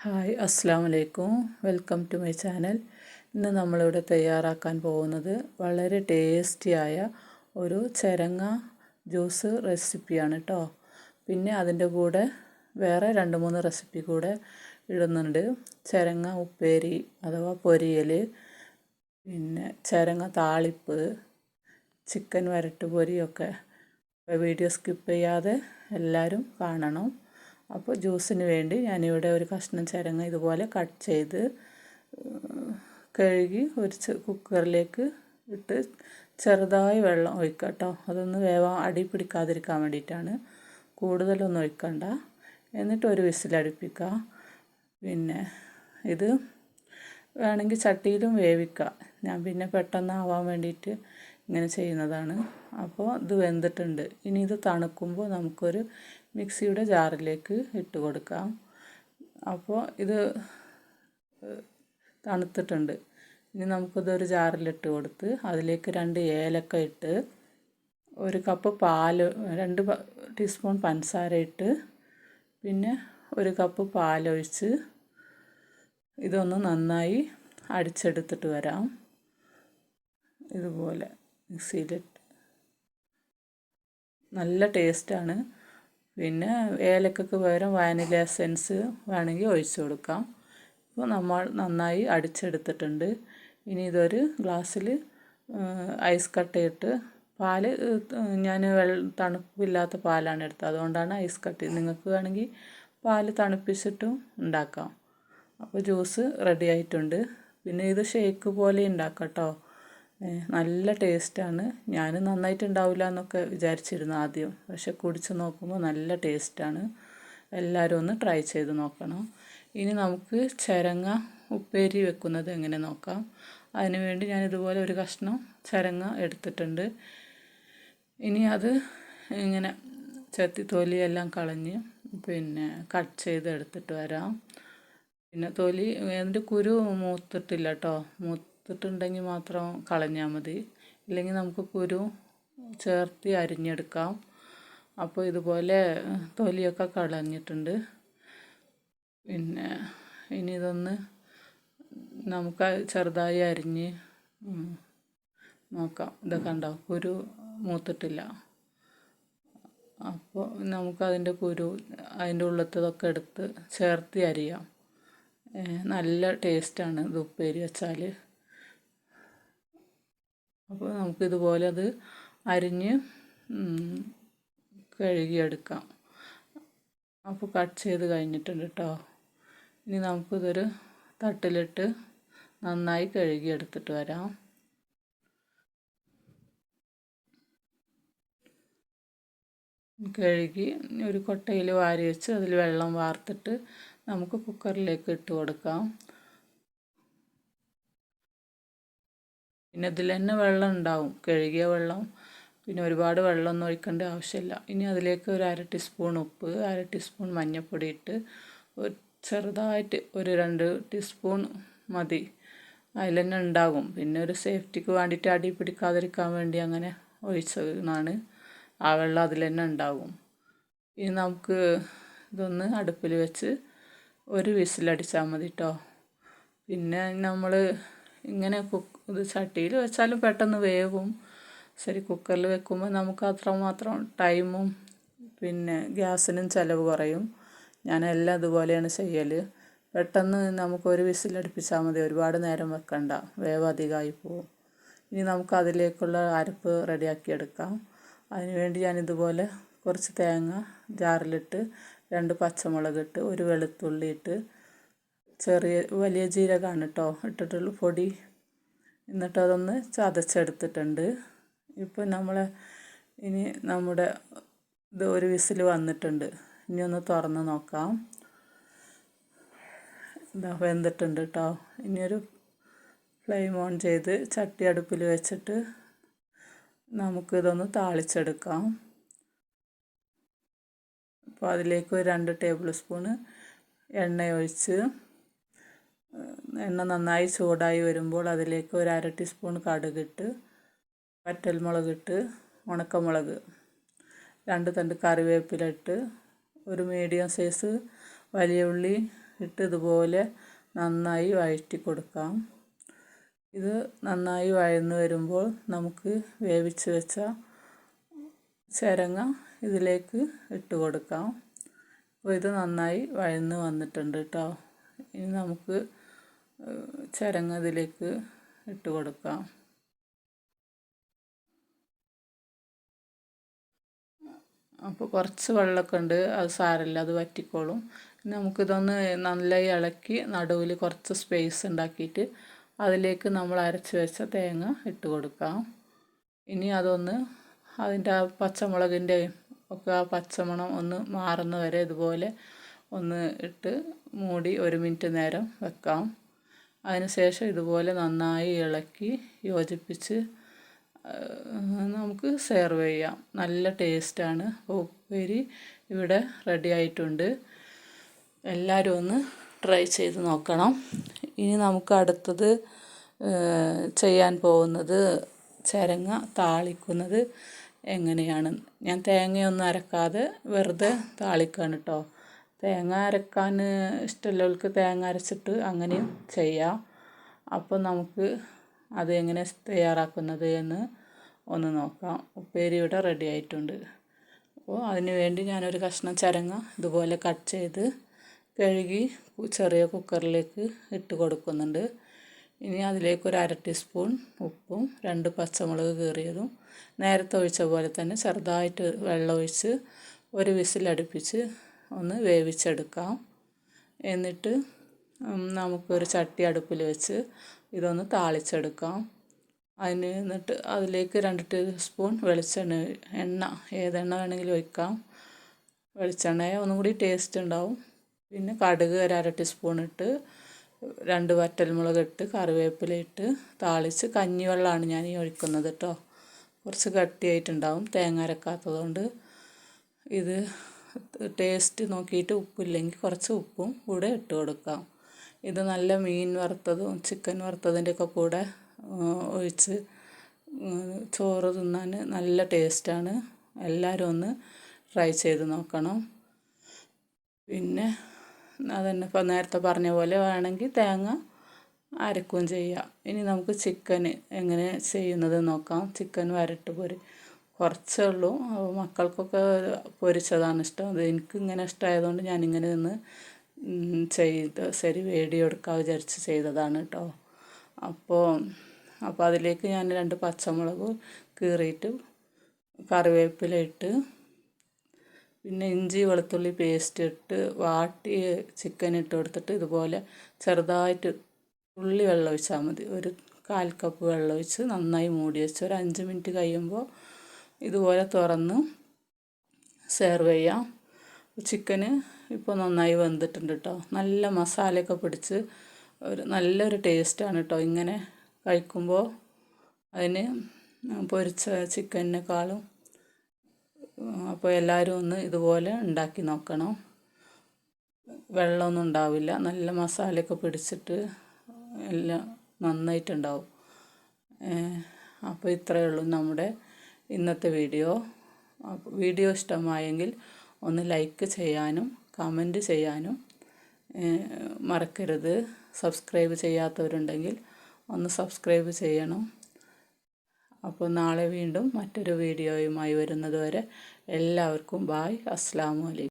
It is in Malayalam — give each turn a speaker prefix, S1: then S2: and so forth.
S1: ഹായ് അസ്സാം വലൈക്കും. Welcome to my channel. ഇന്ന് നമ്മളിവിടെ തയ്യാറാക്കാൻ പോകുന്നത് വളരെ ടേസ്റ്റിയായ ഒരു ചരങ്ങ ജ്യൂസ് റെസിപ്പിയാണ് കേട്ടോ. പിന്നെ അതിൻ്റെ കൂടെ വേറെ 2-3 റെസിപ്പി കൂടെ ഇടുന്നുണ്ട്. ചരങ്ങ ഉപ്പേരി അഥവാ പൊരിയൽ, പിന്നെ ചരങ്ങ താളിപ്പ്, ചിക്കൻ വരട്ട് പൊരിയൊക്കെ. വീഡിയോ സ്കിപ്പ് ചെയ്യാതെ എല്ലാവരും കാണണം. അപ്പോൾ ജ്യൂസിന് വേണ്ടി ഞാനിവിടെ ഒരു കഷ്ണം ചരങ്ങ ഇതുപോലെ കട്ട് ചെയ്ത് കഴുകി ഒരു കുക്കറിലേക്ക് ഇട്ട് ചെറുതായി വെള്ളം ഒഴിക്കുക കേട്ടോ. അതൊന്ന് അടി പിടിക്കാതിരിക്കാൻ വേണ്ടിയിട്ടാണ്. കൂടുതലൊന്നും ഒഴിക്കണ്ട. എന്നിട്ട് ഒരു വിസിലടുപ്പിക്കുക. പിന്നെ ഇത് വേണമെങ്കിൽ ചട്ടിയിലും വേവിക്കുക. ഞാൻ പിന്നെ പെട്ടെന്നാവാൻ വേണ്ടിയിട്ട് ഇങ്ങനെ ചെയ്യുന്നതാണ്. അപ്പോൾ ഇത് വെന്തിട്ടുണ്ട്. ഇനി ഇത് തണുക്കുമ്പോൾ നമുക്കൊരു മിക്സിയുടെ ജാറിലേക്ക് ഇട്ട് കൊടുക്കാം. അപ്പോൾ ഇത് തണുത്തിട്ടുണ്ട്. ഇനി നമുക്കിതൊരു ജാറിലിട്ട് കൊടുത്ത് അതിലേക്ക് 2 ഏലക്ക ഇട്ട് 1 കപ്പ് പാല്, 2 ടീസ്പൂൺ പഞ്ചസാര ഇട്ട് പിന്നെ 1 കപ്പ് പാലൊഴിച്ച് ഇതൊന്ന് നന്നായി അടിച്ചെടുത്തിട്ട് വരാം. ഇതുപോലെ മിക്സിയിലിട്ട് നല്ല ടേസ്റ്റാണ്. പിന്നെ ഏലക്കയ്ക്ക് പകരം വാനില എസൻസ് വേണമെങ്കിൽ ഒഴിച്ചു കൊടുക്കാം. ഇപ്പോൾ നമ്മൾ നന്നായി അടിച്ചെടുത്തിട്ടുണ്ട്. ഇനി ഇതൊരു ഗ്ലാസ്സിൽ ഐസ് കട്ടയിട്ട് പാല് ഞാൻ തണുപ്പില്ലാത്ത പാലാണ് എടുത്തത്, അതുകൊണ്ടാണ് ഐസ് കട്ട്. നിങ്ങൾക്ക് വേണമെങ്കിൽ പാല് തണുപ്പിച്ചിട്ടും ഉണ്ടാക്കാം. അപ്പോൾ ജ്യൂസ് റെഡി ആയിട്ടുണ്ട്. പിന്നെ ഇത് ഷേക്ക് പോലെ ഉണ്ടാക്കാം കേട്ടോ. നല്ല ടേസ്റ്റാണ്. ഞാൻ നന്നായിട്ടുണ്ടാവില്ല എന്നൊക്കെ വിചാരിച്ചിരുന്നു ആദ്യം, പക്ഷെ കുടിച്ച് നോക്കുമ്പോൾ നല്ല ടേസ്റ്റാണ്. എല്ലാവരും ഒന്ന് ട്രൈ ചെയ്ത് നോക്കണം. ഇനി നമുക്ക് ചരങ്ങ ഉപ്പേരി വെക്കുന്നത് എങ്ങനെ നോക്കാം. അതിന് വേണ്ടി ഞാൻ ഇതുപോലെ ഒരു കഷ്ണം ചരങ്ങ എടുത്തിട്ടുണ്ട്. ഇനി അത് ഇങ്ങനെ തൊലിയെല്ലാം കളഞ്ഞ് പിന്നെ കട്ട് ചെയ്ത് എടുത്തിട്ട് വരാം. പിന്നെ തൊലി അതിൻ്റെ കുരു മൂത്തിട്ടില്ല കേട്ടോ. മൂത്തിട്ടുണ്ടെങ്കിൽ മാത്രം കളഞ്ഞാൽ മതി, ഇല്ലെങ്കിൽ നമുക്ക് കുരു ചേർത്ത് അരിഞ്ഞെടുക്കാം. അപ്പോൾ ഇതുപോലെ തൊലിയൊക്കെ കളഞ്ഞിട്ടുണ്ട്. പിന്നെ ഇനി ഇതൊന്ന് നമുക്ക് ചെറുതായി അരിഞ്ഞ് നോക്കാം. ഇതൊക്കെ ഉണ്ടോ, കുരു മൂത്തിട്ടില്ല. അപ്പോൾ നമുക്കതിൻ്റെ കുരു അതിൻ്റെ ഉള്ളത്തതൊക്കെ എടുത്ത് ചേർത്ത് അരിയാം. നല്ല ടേസ്റ്റാണ് ഇത് ഉപ്പേരി വെച്ചാൽ. അപ്പോൾ നമുക്കിതുപോലെ അത് അരിഞ്ഞ് കഴുകിയെടുക്കാം. അപ്പോൾ കട്ട് ചെയ്ത് കഴിഞ്ഞിട്ടുണ്ട് കേട്ടോ. ഇനി നമുക്കിതൊരു തട്ടിലിട്ട് നന്നായി കഴുകിയെടുത്തിട്ട് വരാം. കഴുകി ഒരു കൊട്ടയിൽ വാരി വെച്ച് അതിൽ വെള്ളം വാർത്തിട്ട് നമുക്ക് കുക്കറിലേക്ക് ഇട്ട് കൊടുക്കാം. പിന്നെ ഇതിൽ തന്നെ വെള്ളം ഉണ്ടാവും, കഴുകിയ വെള്ളം. പിന്നെ ഒരുപാട് വെള്ളമൊന്നും ഒഴിക്കേണ്ട ആവശ്യമില്ല. ഇനി അതിലേക്ക് ഒരു 1/2 ടീസ്പൂൺ ഉപ്പ്, 1/2 ടീസ്പൂൺ മഞ്ഞൾപ്പൊടി ഇട്ട് ചെറുതായിട്ട് ഒരു 2 ടീസ്പൂൺ മതി. അതിൽ തന്നെ ഉണ്ടാകും. പിന്നെ ഒരു സേഫ്റ്റിക്ക് വേണ്ടിയിട്ട് അടി പിടിക്കാതിരിക്കാൻ വേണ്ടി അങ്ങനെ ഒഴിച്ചതാണ്. ആ വെള്ളം അതിൽ തന്നെ ഉണ്ടാകും. ഇനി നമുക്ക് ഇതൊന്ന് അടുപ്പിൽ വെച്ച് ഒരു വിസിലടിച്ചാൽ മതി കേട്ടോ. പിന്നെ നമ്മൾ ഇങ്ങനെ ഇത് ചട്ടിയിൽ വെച്ചാലും പെട്ടെന്ന് വേവും. ശരി, കുക്കറിൽ വെക്കുമ്പോൾ നമുക്ക് അത്രമാത്രം ടൈമും പിന്നെ ഗ്യാസിനും ചിലവ് കുറയും. ഞാനെല്ലാം ഇതുപോലെയാണ് ചെയ്യൽ. പെട്ടെന്ന് നമുക്കൊരു വിസിലടുപ്പിച്ചാൽ മതി, ഒരുപാട് നേരം വെക്കണ്ട, വേവ് അധികമായി പോവും. ഇനി നമുക്ക് അതിലേക്കുള്ള അരപ്പ് റെഡിയാക്കി എടുക്കാം. അതിനുവേണ്ടി ഞാനിതുപോലെ കുറച്ച് തേങ്ങ ജാറിലിട്ട് 2 പച്ചമുളക് ഇട്ട് 1 വെളുത്തുള്ളി ഇട്ട് വലിയ ജീരകമാണ് കേട്ടോ ഇട്ടിട്ടുള്ള പൊടി. എന്നിട്ട് അതൊന്ന് ചതച്ചെടുത്തിട്ടുണ്ട്. ഇപ്പം ഇനി നമ്മുടെ ഇത് ഒരു വിസിൽ വന്നിട്ടുണ്ട്. ഇനി ഒന്ന് തുറന്ന് നോക്കാം. ഇതാ വെന്തിട്ടുണ്ട് കേട്ടോ. ഇനിയൊരു ഫ്ലെയിം ഓൺ ചെയ്ത് ചട്ടി അടുപ്പിൽ വെച്ചിട്ട് നമുക്കിതൊന്ന് താളിച്ചെടുക്കാം. അപ്പോൾ അതിലേക്ക് 2 ടേബിൾ സ്പൂണ് എണ്ണ ഒഴിച്ച് എണ്ണ നന്നായി ചൂടായി വരുമ്പോൾ അതിലേക്ക് 1/2 ടീസ്പൂൺ കടുകിട്ട്, വറ്റൽമുളകിട്ട്, ഉണക്കമുളക്, 2 തണ്ട് കറിവേപ്പില ഇട്ട്, ഒരു മീഡിയം സൈസ് വലിയ ഉള്ളി ഇട്ട് ഇതുപോലെ നന്നായി വഴറ്റി കൊടുക്കാം. ഇത് നന്നായി വഴന്ന് വരുമ്പോൾ നമുക്ക് വേവിച്ച് വെച്ച ചിരങ്ങ ഇതിലേക്ക് ഇട്ട് കൊടുക്കാം. അപ്പോൾ ഇത് നന്നായി വഴന്ന് വന്നിട്ടുണ്ട് കേട്ടോ. ഇനി നമുക്ക് ചിരങ്ങ ഇതിലേക്ക് ഇട്ട് കൊടുക്കാം. അപ്പോൾ കുറച്ച് വെള്ളമൊക്കെ ഉണ്ട്, അത് സാരമില്ല, അത് വറ്റിക്കോളും. നമുക്കിതൊന്ന് നല്ല ഇളക്കി നടുവിൽ കുറച്ച് സ്പേസ് ഉണ്ടാക്കിയിട്ട് അതിലേക്ക് നമ്മൾ അരച്ച് വെച്ച തേങ്ങ ഇട്ട് കൊടുക്കാം. ഇനി അതൊന്ന് അതിൻ്റെ ആ പച്ചമുളകിൻ്റെയും ഒക്കെ ആ പച്ചമണം ഒന്ന് മാറുന്ന വരെ ഇതുപോലെ ഒന്ന് ഇട്ട് മൂടി 1 മിനിറ്റ് നേരം വെക്കാം. അതിനുശേഷം ഇതുപോലെ നന്നായി ഇളക്കി യോജിപ്പിച്ച് നമുക്ക് സെർവ് ചെയ്യാം. നല്ല ടേസ്റ്റാണ്. ഉപ്പേരി ഇവിടെ റെഡി ആയിട്ടുണ്ട്. എല്ലാവരും ഒന്ന് ട്രൈ ചെയ്ത് നോക്കണം. ഇനി നമുക്ക് അടുത്തത് ചെയ്യാൻ പോകുന്നത് ചിരങ്ങ താളിക്കുന്നത് എങ്ങനെയാണ്. ഞാൻ തേങ്ങയൊന്നും അരക്കാതെ വെറുതെ താളിക്കാണ് കേട്ടോ. തേങ്ങ അരക്കാൻ ഇഷ്ടമുള്ളവർക്ക് തേങ്ങ അരച്ചിട്ട് അങ്ങനെയും ചെയ്യാം. അപ്പോൾ നമുക്ക് അത് എങ്ങനെ തയ്യാറാക്കുന്നത് എന്ന് ഒന്ന് നോക്കാം. ഉപ്പേരി ഇവിടെ റെഡി ആയിട്ടുണ്ട്. അപ്പോൾ അതിന് വേണ്ടി ഞാനൊരു കഷ്ണം ചിരങ്ങ ഇതുപോലെ കട്ട് ചെയ്ത് കഴുകി ചെറിയ കുക്കറിലേക്ക് ഇട്ട് കൊടുക്കുന്നുണ്ട്. ഇനി അതിലേക്ക് ഒരു 1/2 ടീസ്പൂൺ ഉപ്പും 2 പച്ചമുളക് കീറിയതും നേരത്തെ ഒഴിച്ച പോലെ തന്നെ ചെറുതായിട്ട് വെള്ളം ഒഴിച്ച് ഒരു വിസിലടുപ്പിച്ച് ഒന്ന് വേവിച്ചെടുക്കാം. എന്നിട്ട് നമുക്കൊരു ചട്ടി അടുപ്പിൽ വെച്ച് ഇതൊന്ന് താളിച്ചെടുക്കാം. എന്നിട്ട് അതിലേക്ക് 2 ടീസ്പൂൺ എണ്ണ ഏതെണ്ണ വേണമെങ്കിലും ഒഴിക്കാം. വെളിച്ചെണ്ണയെ ഒന്നും കൂടി ടേസ്റ്റ് ഉണ്ടാവും. പിന്നെ കടുക് ഒരു 1/2 ടീസ്പൂൺ ഇട്ട് 2 വറ്റൽമുളക് ഇട്ട് കറിവേപ്പില ഇട്ട് താളിച്ച് കഞ്ഞിവെള്ളമാണ് ഞാൻ ഈ ഒഴിക്കുന്നത് കേട്ടോ. കുറച്ച് കട്ടിയായിട്ടുണ്ടാവും തേങ്ങ അരക്കാത്തതുകൊണ്ട്. ഇത് ടേസ്റ്റ് നോക്കിയിട്ട് ഉപ്പില്ലെങ്കിൽ കുറച്ച് ഉപ്പും കൂടെ ഇട്ട് കൊടുക്കാം. ഇത് നല്ല മീൻ വറുത്തതും ചിക്കൻ വറുത്തതിൻ്റെയൊക്കെ കൂടെ ഒഴിച്ച് ചോറ് തിന്നാൻ നല്ല ടേസ്റ്റാണ്. എല്ലാവരും ഒന്ന് ട്രൈ ചെയ്ത് നോക്കണം. പിന്നെ അതന്നെ ഇപ്പോൾ നേരത്തെ പറഞ്ഞ പോലെ വേണമെങ്കിൽ തേങ്ങ അരക്കുകയും ചെയ്യാം. ഇനി നമുക്ക് ചിക്കൻ എങ്ങനെ ചെയ്യുന്നത് നോക്കാം. ചിക്കൻ വരട്ട് കുറച്ചേ ഉള്ളൂ. മക്കൾക്കൊക്കെ പൊരിച്ചതാണ് ഇഷ്ടം. അത് എനിക്ക് ഇങ്ങനെ ഇഷ്ടമായതുകൊണ്ട് ഞാനിങ്ങനെ ഒന്ന് ശരി വീഡിയോ എടുക്കാൻ വിചാരിച്ച് ചെയ്തതാണ് കേട്ടോ. അപ്പോൾ അതിലേക്ക് ഞാൻ 2 പച്ചമുളക് കീറിയിട്ട് കറിവേപ്പില ഇട്ട് പിന്നെ ഇഞ്ചി വെളുത്തുള്ളി പേസ്റ്റ് ഇട്ട് വാട്ടി ചിക്കൻ ഇട്ട് കൊടുത്തിട്ട് ഇതുപോലെ ചെറുതായിട്ട് തുള്ളി വെള്ളം ഒഴിച്ചാൽ മതി. ഒരു 1/4 കപ്പ് വെള്ളം ഒഴിച്ച് നന്നായി മൂടി വെച്ച് ഒരു 5 മിനിറ്റ് കഴിയുമ്പോൾ ഇതുപോലെ തുറന്ന് സെർവ് ചെയ്യാം. ചിക്കന് ഇപ്പോൾ നന്നായി വെന്തിട്ടുണ്ട് കേട്ടോ. നല്ല മസാലയൊക്കെ പിടിച്ച് നല്ലൊരു ടേസ്റ്റാണ് കേട്ടോ ഇങ്ങനെ കഴിക്കുമ്പോൾ. അതിന് പൊരിച്ച ചിക്കനേക്കാളും. അപ്പോൾ എല്ലാവരും ഒന്ന് ഇതുപോലെ ഉണ്ടാക്കി നോക്കണം. വെള്ളമൊന്നും ഉണ്ടാവില്ല. നല്ല മസാലയൊക്കെ പിടിച്ചിട്ട് എല്ലാം നന്നായിട്ടുണ്ടാവും. അപ്പോൾ ഇത്രയേ ഉള്ളൂ നമ്മുടെ ഇന്നത്തെ വീഡിയോ. വീഡിയോ ഇഷ്ടമായെങ്കിൽ ഒന്ന് ലൈക്ക് ചെയ്യാനും കമൻറ്റ് ചെയ്യാനും മറക്കരുത്. സബ്സ്ക്രൈബ് ചെയ്യാത്തവരുണ്ടെങ്കിൽ ഒന്ന് സബ്സ്ക്രൈബ് ചെയ്യണം. അപ്പോൾ നാളെ വീണ്ടും മറ്റൊരു വീഡിയോയുമായി വരുന്നത് വരെ എല്ലാവർക്കും ബായ്. അസ്സലാമു അലൈക്കും.